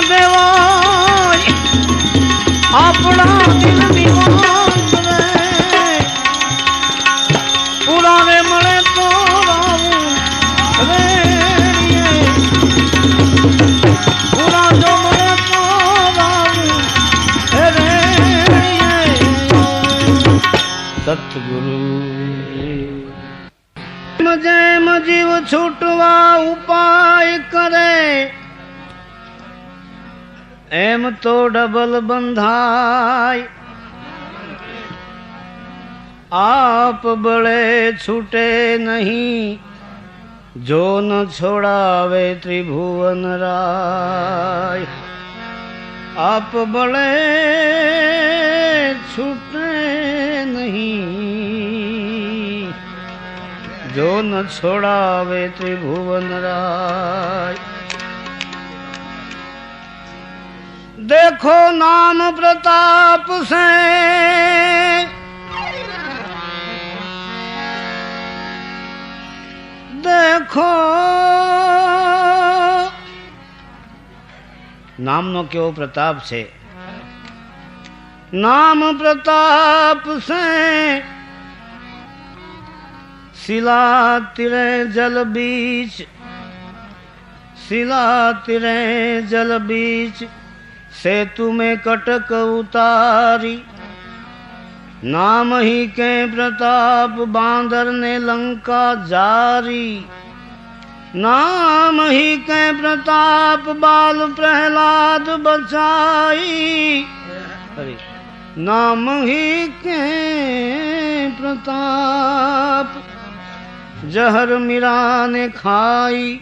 દેવાય આપણા દિલ દીવાન રે પુરાને મળે તો રાવું રે પુરા જો મળે તો રાવું રે સતગુરુ જેમ જીવ છૂટવા ઉપાય કરે એમ તો ડબલ બંધાય આપ બળે છૂટે નહીં જો ન છોડાવે ત્રિભુવન રાય આપ બળે છૂટે નહીં જો ન છોડાવે ત્રિભુવન રાય देखो नाम प्रताप से देखो नाम नो क्यों प्रताप से नाम प्रताप से शिला तिरे जल बीच शिला तिरे जल बीच सेतु में कटक उतारी नाम ही के प्रताप बांदर ने लंका जारी नाम ही के प्रताप बाल प्रहलाद बचाई नाम ही के प्रताप जहर मीरा ने खाई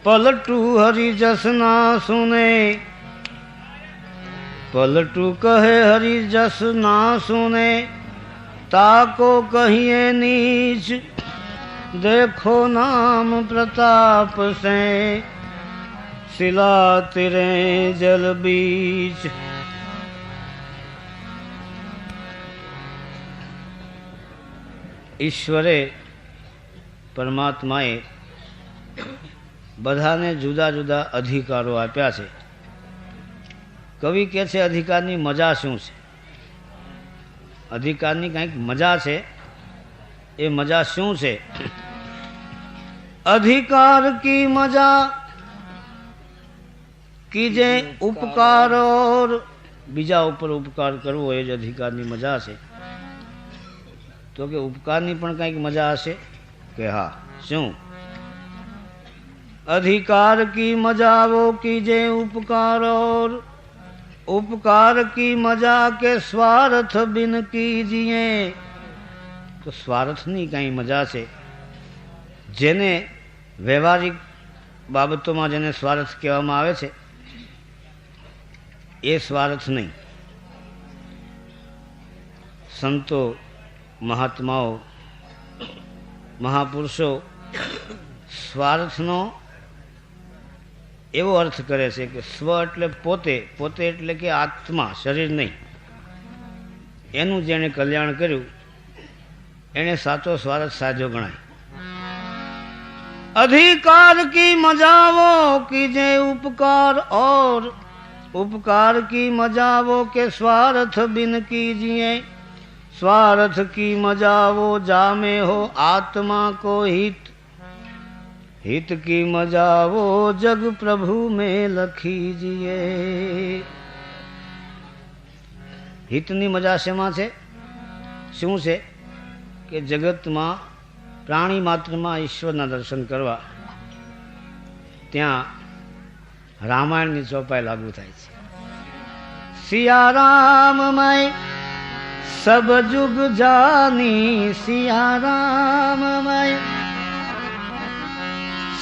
पलटू हरि जस ना सुने पलटू कहे हरि जस ना सुने ताको कहिए नीच देखो नाम प्रताप से शिला तिरे जल बीच ईश्वरे परमात्माए બધાને જુદા જુદા અધિકારો આપ્યા છે કવિ કહે છે અધિકારની મજા શું છે અધિકારની કંઈક મજા છે એ મજા શું છે અધિકાર की मजा कीजे उपकार और બીજા ઉપર ઉપકાર કરવો એ જ અધિકારની મજા છે તો કે ઉપકારની પણ કંઈક મજા હશે કે હા શું अधिकार की मजा वो कीजे उपकार और उपकार की मजा के स्वार्थ बिन कीजिए तो स्वार्थ नहीं कहीं मजा से जेने व्यवहारिक बाबतों में जेने स्वार्थ कहेवामां आवे छे ए स्वार्थ नहीं संतो महात्माओं महापुरुषों स्वार्थनो एवो अर्थ करे छे कि स्व एटले पोते पोते एटले कि आत्मा शरीर नहीं एनु जेने कल्याण कर्युं एने साचो स्वार्थ साजो गणाय अधिकार की मजा वो कीजे उपकार और उपकार की मजा वो के स्वार्थ बिन कीजिए स्वार्थ की मजा वो जामे हो आत्मा को हित हित की मजा वो जग प्रभु में लखीजिए हितनी मजा शेमा छे शुं छे के जगत में प्राणी मात्र में ईश्वरना दर्शन करवा त्या रामायण की चौपाई लागू थाय छे सिया राम मैं सब जुग जानी सिया राम मैं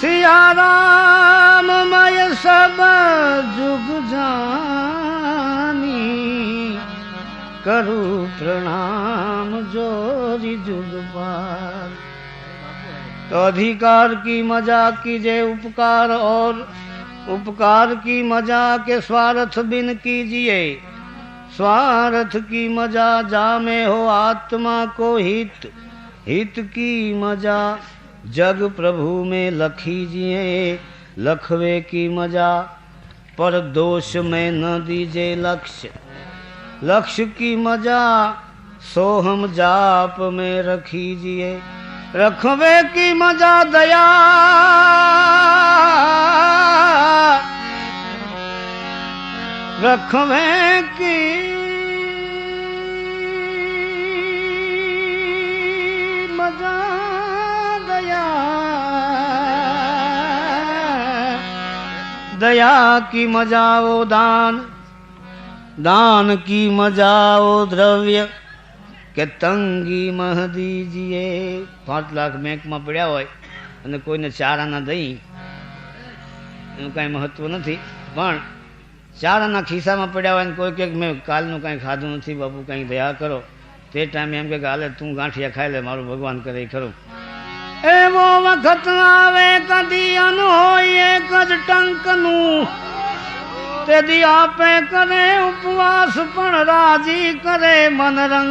सिया राम मैं सब जुग जानी करूं प्रणाम जोरी जुग पार तो अधिकार की मजा कीजे उपकार और उपकार की मजा के स्वार्थ बिन कीजिए स्वार्थ की मजा जामे हो आत्मा को हित हित की मजा जग प्रभु में लखीजिए लखवे की मजा पर दोष में न दीजे लक्ष्य, लक्ष्य की मजा सोहम जाप में रखीजिए। रखवे की मजा दया, रखवे की मजा दया, दया की मजा वो दान, दान की मजा वो द्रव्य કે તંગી મહ દીજીએ. 5 લાખ બેંકમાં પડ્યા હોય અને કોઈને 4 આના દઈ એનું કાંઈ મહત્વ નથી, પણ 4 આના ખિસ્સામાં પડ્યા હોય ને કોઈ કે મેં કાલનું કાંઈ ખાધું નથી બાપુ, કાંઈ દયા કરો, તે ટાઈમે એમ કે હાલે તું ગાંઠિયા ખાઈ લે, મારું ભગવાન કરે ખરું. એવો વખત આવે કદી અન હોય એક જ ટંકનું, તે દી આપે કરે ઉપવાસ પણ રાજી કરે મન રંગ.